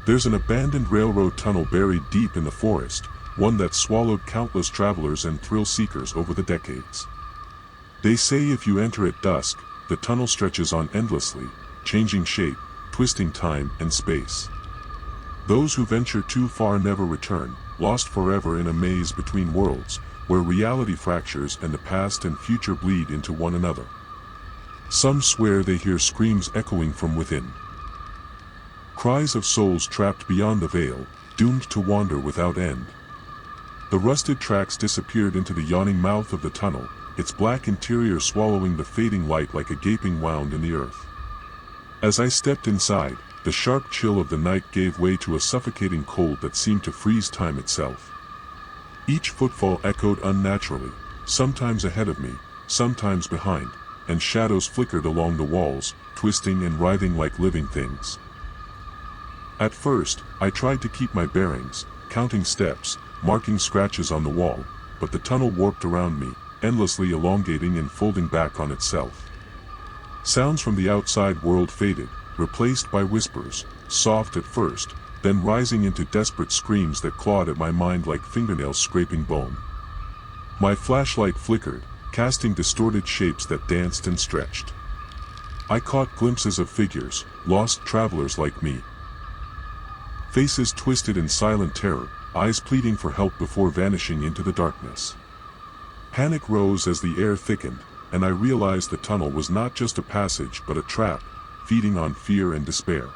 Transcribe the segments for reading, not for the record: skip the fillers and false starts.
There's an abandoned railroad tunnel buried deep in the forest, one that swallowed countless travelers and thrill-seekers over the decades. They say if you enter at dusk, the tunnel stretches on endlessly, changing shape, twisting time and space. Those who venture too far never return, lost forever in a maze between worlds, where reality fractures and the past and future bleed into one another. Some swear they hear screams echoing from within. Cries of souls trapped beyond the veil, doomed to wander without end. The rusted tracks disappeared into the yawning mouth of the tunnel, its black interior swallowing the fading light like a gaping wound in the earth. As I stepped inside, the sharp chill of the night gave way to a suffocating cold that seemed to freeze time itself. Each footfall echoed unnaturally, sometimes ahead of me, sometimes behind, and shadows flickered along the walls, twisting and writhing like living things. At first, I tried to keep my bearings, counting steps, marking scratches on the wall, but the tunnel warped around me, endlessly elongating and folding back on itself. Sounds from the outside world faded, replaced by whispers, soft at first, then rising into desperate screams that clawed at my mind like fingernails scraping bone. My flashlight flickered, casting distorted shapes that danced and stretched. I caught glimpses of figures, lost travelers like me. Faces twisted in silent terror, eyes pleading for help before vanishing into the darkness. Panic rose as the air thickened, and I realized the tunnel was not just a passage but a trap, feeding on fear and despair.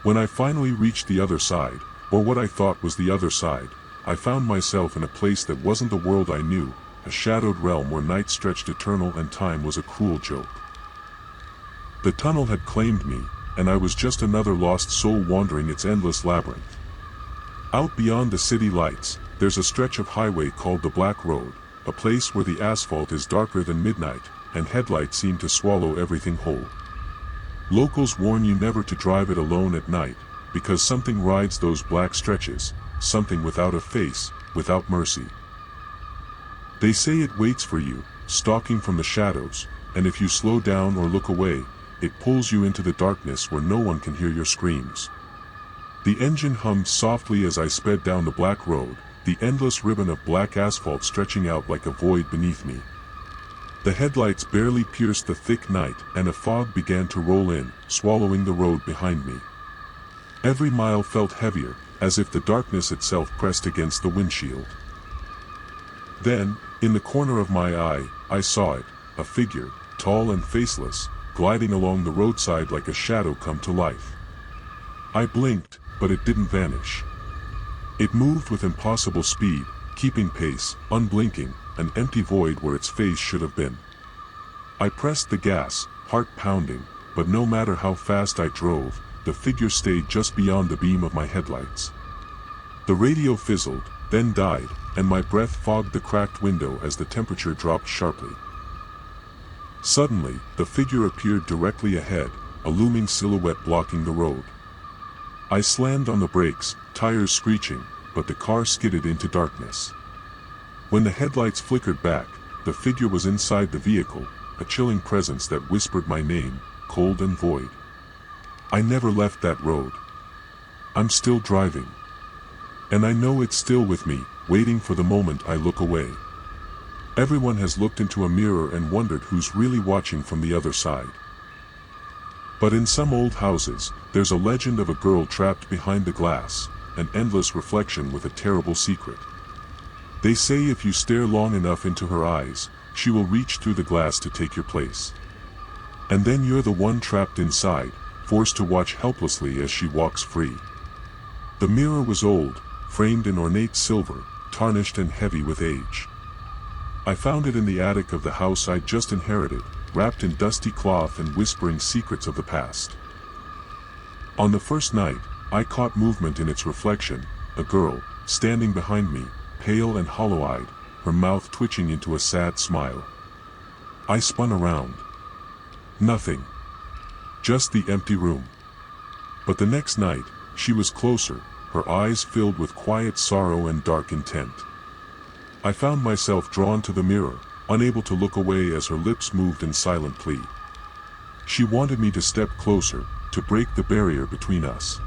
When I finally reached the other side, or what I thought was the other side, I found myself in a place that wasn't the world I knew, a shadowed realm where night stretched eternal and time was a cruel joke. The tunnel had claimed me, and I was just another lost soul wandering its endless labyrinth. Out beyond the city lights, there's a stretch of highway called the Black Road, a place where the asphalt is darker than midnight, and headlights seem to swallow everything whole. Locals warn you never to drive it alone at night, because something rides those black stretches, something without a face, without mercy. They say it waits for you, stalking from the shadows, and if you slow down or look away, it pulls you into the darkness where no one can hear your screams. The engine hummed softly as I sped down the black road, the endless ribbon of black asphalt stretching out like a void beneath me. The headlights barely pierced the thick night, and a fog began to roll in, swallowing the road behind me. Every mile felt heavier, as if the darkness itself pressed against the windshield. Then, in the corner of my eye, I saw it, a figure, tall and faceless, gliding along the roadside like a shadow come to life. I blinked, but it didn't vanish. It moved with impossible speed, keeping pace, unblinking, an empty void where its face should have been. I pressed the gas, heart pounding, but no matter how fast I drove, the figure stayed just beyond the beam of my headlights. The radio fizzled, then died, and my breath fogged the cracked window as the temperature dropped sharply. Suddenly, the figure appeared directly ahead, a looming silhouette blocking the road. I slammed on the brakes, tires screeching, but the car skidded into darkness. When the headlights flickered back, the figure was inside the vehicle, a chilling presence that whispered my name, cold and void. I never left that road. I'm still driving. And I know it's still with me, waiting for the moment I look away. Everyone has looked into a mirror and wondered who's really watching from the other side. But in some old houses, there's a legend of a girl trapped behind the glass, an endless reflection with a terrible secret. They say if you stare long enough into her eyes, she will reach through the glass to take your place. And then you're the one trapped inside, forced to watch helplessly as she walks free. The mirror was old, framed in ornate silver, tarnished and heavy with age. I found it in the attic of the house I'd just inherited, wrapped in dusty cloth and whispering secrets of the past. On the first night, I caught movement in its reflection, a girl, standing behind me, pale and hollow-eyed, her mouth twitching into a sad smile. I spun around. Nothing. Just the empty room. But the next night, she was closer, her eyes filled with quiet sorrow and dark intent. I found myself drawn to the mirror, unable to look away as her lips moved in silent plea. She wanted me to step closer, to break the barrier between us.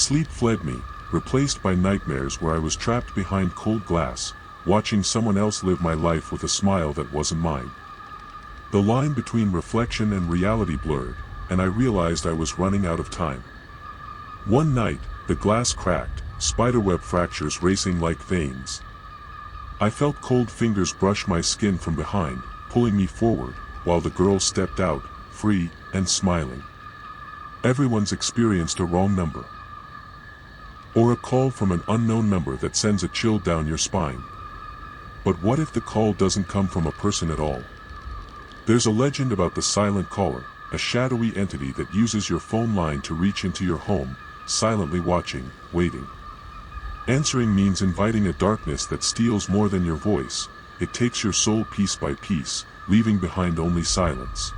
Sleep fled me, replaced by nightmares where I was trapped behind cold glass, watching someone else live my life with a smile that wasn't mine. The line between reflection and reality blurred, and I realized I was running out of time. One night, the glass cracked, spiderweb fractures racing like veins. I felt cold fingers brush my skin from behind, pulling me forward, while the girl stepped out, free and smiling. Everyone's experienced a wrong number. Or a call from an unknown number that sends a chill down your spine. But what if the call doesn't come from a person at all? There's a legend about the silent caller, a shadowy entity that uses your phone line to reach into your home, silently watching, waiting. Answering means inviting a darkness that steals more than your voice. It takes your soul piece by piece, leaving behind only silence.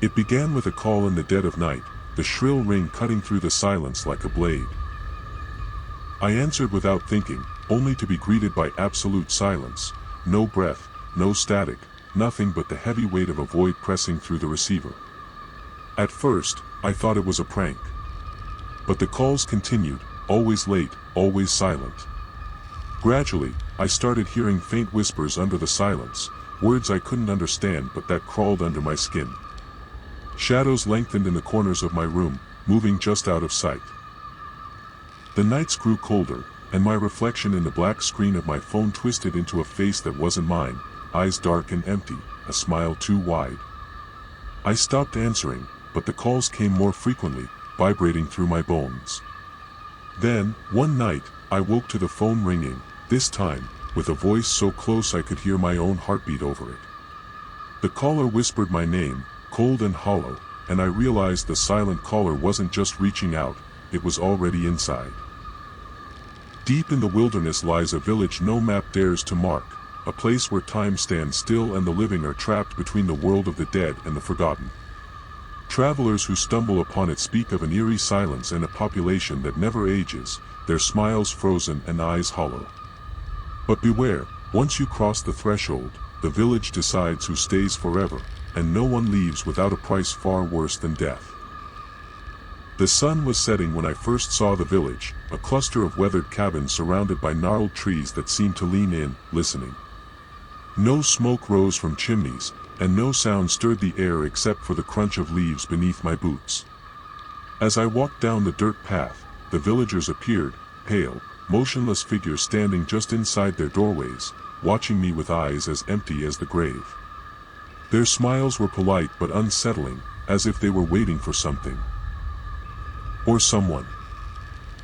It began with a call in the dead of night, the shrill ring cutting through the silence like a blade. I answered without thinking, only to be greeted by absolute silence, no breath, no static, nothing but the heavy weight of a void pressing through the receiver. At first, I thought it was a prank. But the calls continued, always late, always silent. Gradually, I started hearing faint whispers under the silence, words I couldn't understand but that crawled under my skin. Shadows lengthened in the corners of my room, moving just out of sight. The nights grew colder, and my reflection in the black screen of my phone twisted into a face that wasn't mine, eyes dark and empty, a smile too wide. I stopped answering, but the calls came more frequently, vibrating through my bones. Then, one night, I woke to the phone ringing, this time, with a voice so close I could hear my own heartbeat over it. The caller whispered my name, cold and hollow, and I realized the silent caller wasn't just reaching out, it was already inside. Deep in the wilderness lies a village no map dares to mark, a place where time stands still and the living are trapped between the world of the dead and the forgotten. Travelers who stumble upon it speak of an eerie silence and a population that never ages, their smiles frozen and eyes hollow. But beware, once you cross the threshold, the village decides who stays forever, and no one leaves without a price far worse than death. The sun was setting when I first saw the village, a cluster of weathered cabins surrounded by gnarled trees that seemed to lean in, listening. No smoke rose from chimneys, and no sound stirred the air except for the crunch of leaves beneath my boots. As I walked down the dirt path, the villagers appeared, pale, motionless figures standing just inside their doorways, watching me with eyes as empty as the grave. Their smiles were polite but unsettling, as if they were waiting for something. Or someone.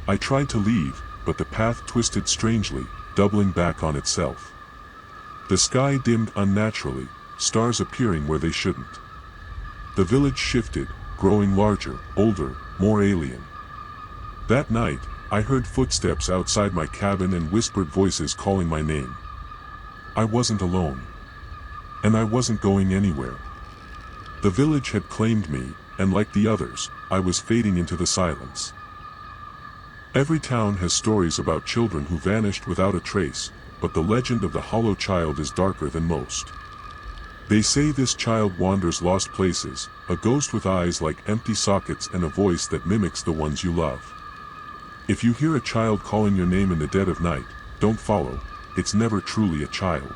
I tried to leave, but the path twisted strangely, doubling back on itself. The sky dimmed unnaturally, stars appearing where they shouldn't. The village shifted, growing larger, older, more alien. That night, I heard footsteps outside my cabin and whispered voices calling my name. I wasn't alone. And I wasn't going anywhere. The village had claimed me, and like the others, I was fading into the silence. Every town has stories about children who vanished without a trace, but the legend of the hollow child is darker than most. They say this child wanders lost places, a ghost with eyes like empty sockets and a voice that mimics the ones you love. If you hear a child calling your name in the dead of night, don't follow, it's never truly a child.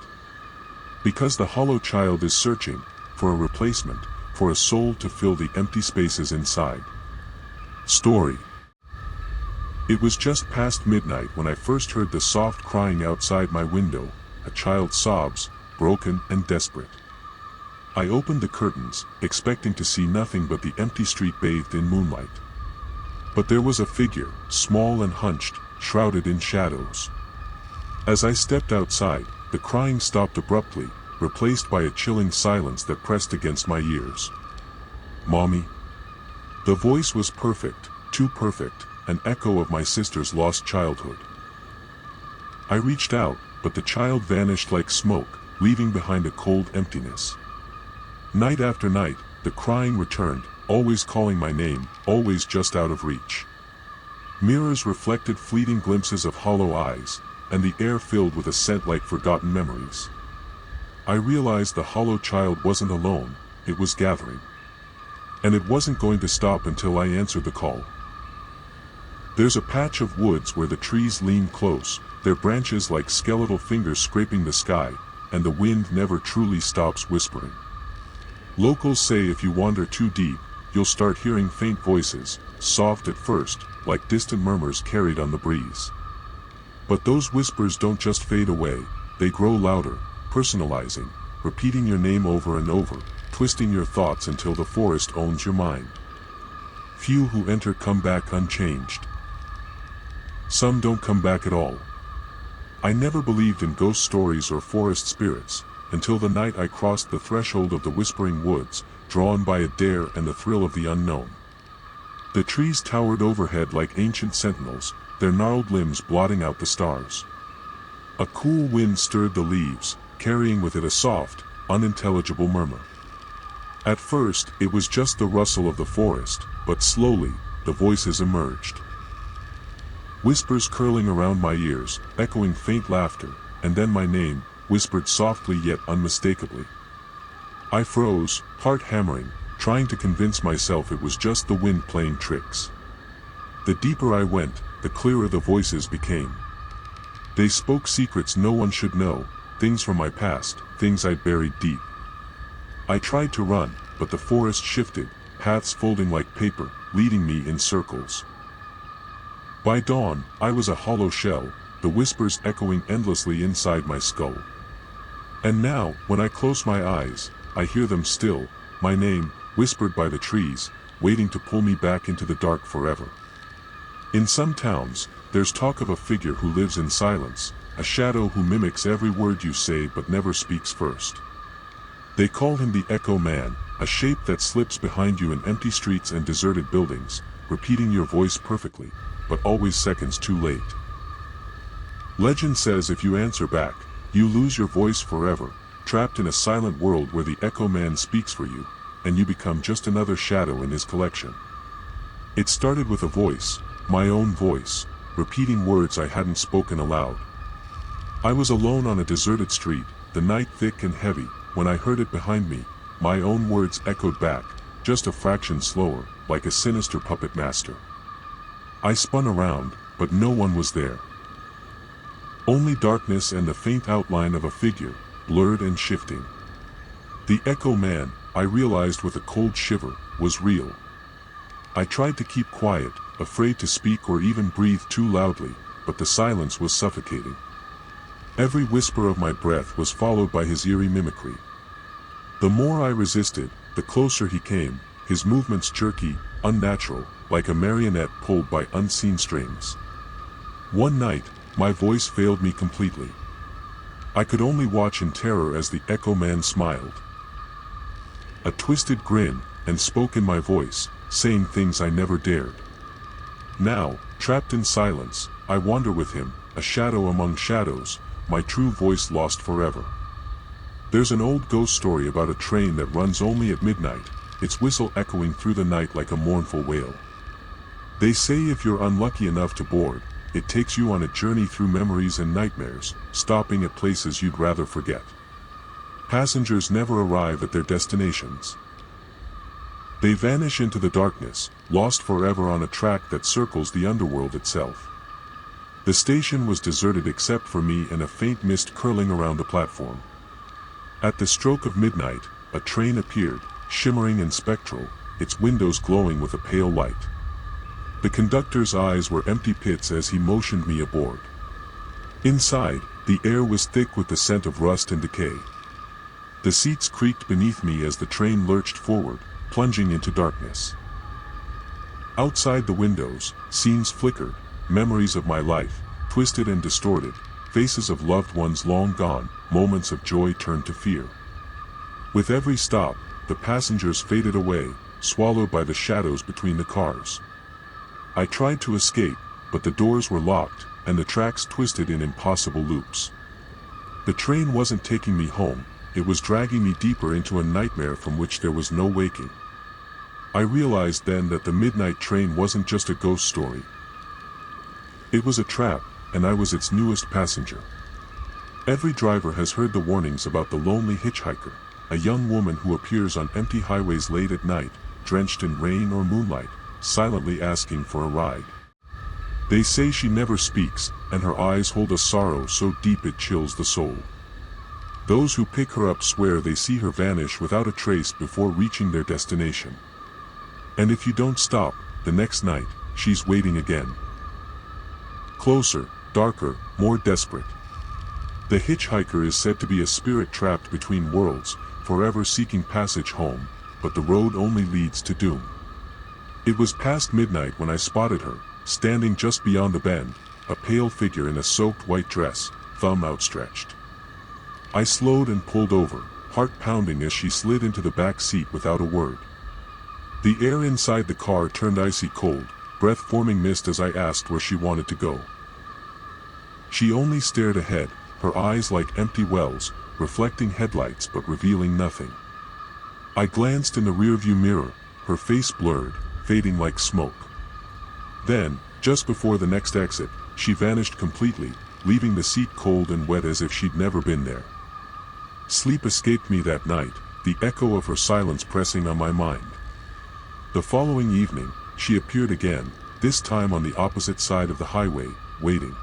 Because the hollow child is searching for a replacement, for a soul to fill the empty spaces inside. Story. It was just past midnight when I first heard the soft crying outside my window, a child's sobs, broken and desperate. I opened the curtains, expecting to see nothing but the empty street bathed in moonlight. But there was a figure, small and hunched, shrouded in shadows. As I stepped outside, the crying stopped abruptly, replaced by a chilling silence that pressed against my ears. Mommy. The voice was perfect, too perfect, an echo of my sister's lost childhood. I reached out, but the child vanished like smoke, leaving behind a cold emptiness. Night after night, the crying returned, always calling my name, always just out of reach. Mirrors reflected fleeting glimpses of hollow eyes, and the air filled with a scent like forgotten memories. I realized the hollow child wasn't alone, it was gathering. And it wasn't going to stop until I answered the call. There's a patch of woods where the trees lean close, their branches like skeletal fingers scraping the sky, and the wind never truly stops whispering. Locals say if you wander too deep, you'll start hearing faint voices, soft at first, like distant murmurs carried on the breeze. But those whispers don't just fade away, they grow louder, personalizing, repeating your name over and over, twisting your thoughts until the forest owns your mind. Few who enter come back unchanged. Some don't come back at all. I never believed in ghost stories or forest spirits, until the night I crossed the threshold of the Whispering Woods, drawn by a dare and the thrill of the unknown. The trees towered overhead like ancient sentinels, their gnarled limbs blotting out the stars. A cool wind stirred the leaves, carrying with it a soft, unintelligible murmur. At first, it was just the rustle of the forest, but slowly, the voices emerged. Whispers curling around my ears, echoing faint laughter, and then my name, whispered softly yet unmistakably. I froze, heart hammering, trying to convince myself it was just the wind playing tricks. The deeper I went, the clearer the voices became. They spoke secrets no one should know, things from my past, things I'd buried deep. I tried to run, but the forest shifted, paths folding like paper, leading me in circles. By dawn, I was a hollow shell, the whispers echoing endlessly inside my skull. And now, when I close my eyes, I hear them still, my name, whispered by the trees, waiting to pull me back into the dark forever. In some towns, there's talk of a figure who lives in silence, a shadow who mimics every word you say but never speaks first. They call him the Echo Man, a shape that slips behind you in empty streets and deserted buildings, repeating your voice perfectly, but always seconds too late. Legend says if you answer back, you lose your voice forever, trapped in a silent world where the Echo Man speaks for you, and you become just another shadow in his collection. It started with a voice, my own voice, repeating words I hadn't spoken aloud. I was alone on a deserted street, the night thick and heavy, when I heard it behind me, my own words echoed back, just a fraction slower, like a sinister puppet master. I spun around, but no one was there. Only darkness and the faint outline of a figure, blurred and shifting. The Echo Man, I realized with a cold shiver, was real. I tried to keep quiet, afraid to speak or even breathe too loudly, but the silence was suffocating. Every whisper of my breath was followed by his eerie mimicry. The more I resisted, the closer he came, his movements jerky, unnatural, like a marionette pulled by unseen strings. One night, my voice failed me completely. I could only watch in terror as the Echo Man smiled. A twisted grin, and spoke in my voice, saying things I never dared. Now, trapped in silence, I wander with him, a shadow among shadows, my true voice lost forever. There's an old ghost story about a train that runs only at midnight, its whistle echoing through the night like a mournful wail. They say if you're unlucky enough to board, it takes you on a journey through memories and nightmares, stopping at places you'd rather forget. Passengers never arrive at their destinations. They vanish into the darkness, lost forever on a track that circles the underworld itself. The station was deserted except for me and a faint mist curling around the platform. At the stroke of midnight, a train appeared, shimmering and spectral, its windows glowing with a pale light. The conductor's eyes were empty pits as he motioned me aboard. Inside, the air was thick with the scent of rust and decay. The seats creaked beneath me as the train lurched forward, plunging into darkness. Outside the windows, scenes flickered, memories of my life, twisted and distorted, faces of loved ones long gone, moments of joy turned to fear. With every stop, the passengers faded away, swallowed by the shadows between the cars. I tried to escape, but the doors were locked, and the tracks twisted in impossible loops. The train wasn't taking me home, it was dragging me deeper into a nightmare from which there was no waking. I realized then that the midnight train wasn't just a ghost story. It was a trap, and I was its newest passenger. Every driver has heard the warnings about the lonely hitchhiker, a young woman who appears on empty highways late at night, drenched in rain or moonlight, silently asking for a ride. They say she never speaks, and her eyes hold a sorrow so deep it chills the soul. Those who pick her up swear they see her vanish without a trace before reaching their destination. And if you don't stop, the next night, she's waiting again. Closer, darker, more desperate. The hitchhiker is said to be a spirit trapped between worlds, forever seeking passage home, but the road only leads to doom. It was past midnight when I spotted her, standing just beyond the bend, a pale figure in a soaked white dress, thumb outstretched. I slowed and pulled over, heart pounding as she slid into the back seat without a word. The air inside the car turned icy cold, breath forming mist as I asked where she wanted to go. She only stared ahead, her eyes like empty wells, reflecting headlights but revealing nothing. I glanced in the rearview mirror, her face blurred, fading like smoke. Then, just before the next exit, she vanished completely, leaving the seat cold and wet as if she'd never been there. Sleep escaped me that night, the echo of her silence pressing on my mind. The following evening, she appeared again, this time on the opposite side of the highway, waiting.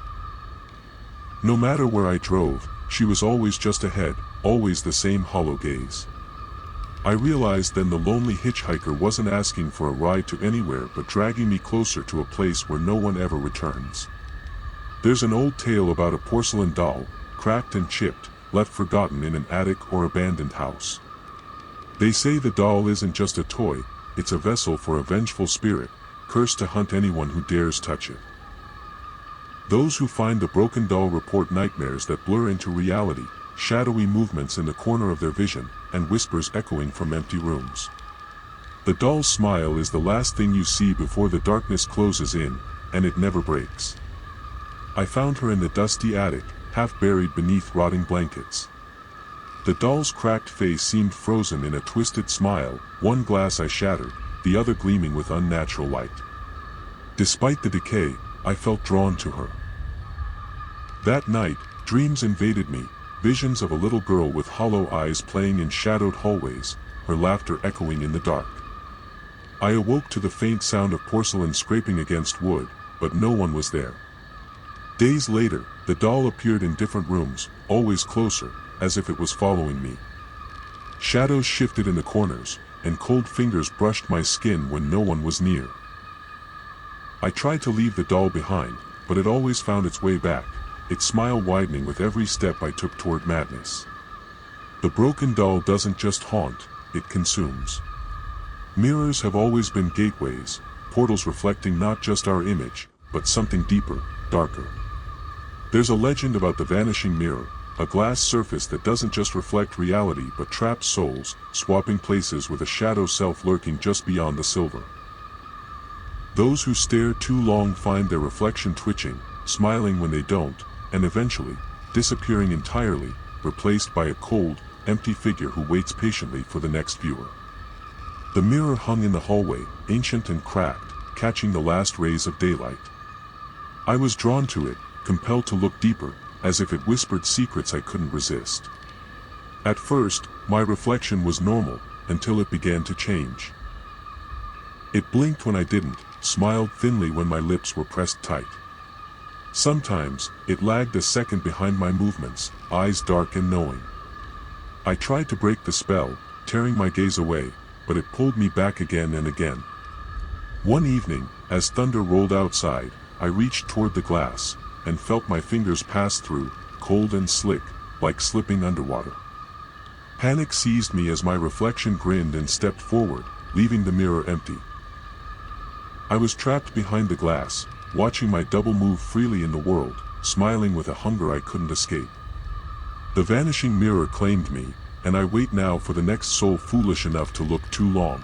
No matter where I drove, she was always just ahead, always the same hollow gaze. I realized then the lonely hitchhiker wasn't asking for a ride to anywhere but dragging me closer to a place where no one ever returns. There's an old tale about a porcelain doll, cracked and chipped, left forgotten in an attic or abandoned house. They say the doll isn't just a toy, it's a vessel for a vengeful spirit, cursed to hunt anyone who dares touch it. Those who find the broken doll report nightmares that blur into reality, shadowy movements in the corner of their vision, and whispers echoing from empty rooms. The doll's smile is the last thing you see before the darkness closes in, and it never breaks. I found her in the dusty attic, half buried beneath rotting blankets. The doll's cracked face seemed frozen in a twisted smile, one glass I shattered, the other gleaming with unnatural light. Despite the decay, I felt drawn to her. That night, dreams invaded me, visions of a little girl with hollow eyes playing in shadowed hallways, her laughter echoing in the dark. I awoke to the faint sound of porcelain scraping against wood, but no one was there. Days later, the doll appeared in different rooms, always closer, as if it was following me. Shadows shifted in the corners, and cold fingers brushed my skin when no one was near. I tried to leave the doll behind, but it always found its way back, its smile widening with every step I took toward madness. The broken doll doesn't just haunt, it consumes. Mirrors have always been gateways, portals reflecting not just our image, but something deeper, darker. There's a legend about the vanishing mirror, a glass surface that doesn't just reflect reality but traps souls, swapping places with a shadow self lurking just beyond the silver. Those who stare too long find their reflection twitching, smiling when they don't, and eventually, disappearing entirely, replaced by a cold, empty figure who waits patiently for the next viewer. The mirror hung in the hallway, ancient and cracked, catching the last rays of daylight. I was drawn to it, compelled to look deeper, as if it whispered secrets I couldn't resist. At first, my reflection was normal, until it began to change. It blinked when I didn't, smiled thinly when my lips were pressed tight. Sometimes, it lagged a second behind my movements, eyes dark and knowing. I tried to break the spell, tearing my gaze away, but it pulled me back again and again. One evening, as thunder rolled outside, I reached toward the glass, and felt my fingers pass through, cold and slick, like slipping underwater. Panic seized me as my reflection grinned and stepped forward, leaving the mirror empty. I was trapped behind the glass, watching my double move freely in the world, smiling with a hunger I couldn't escape. The vanishing mirror claimed me, and I wait now for the next soul foolish enough to look too long.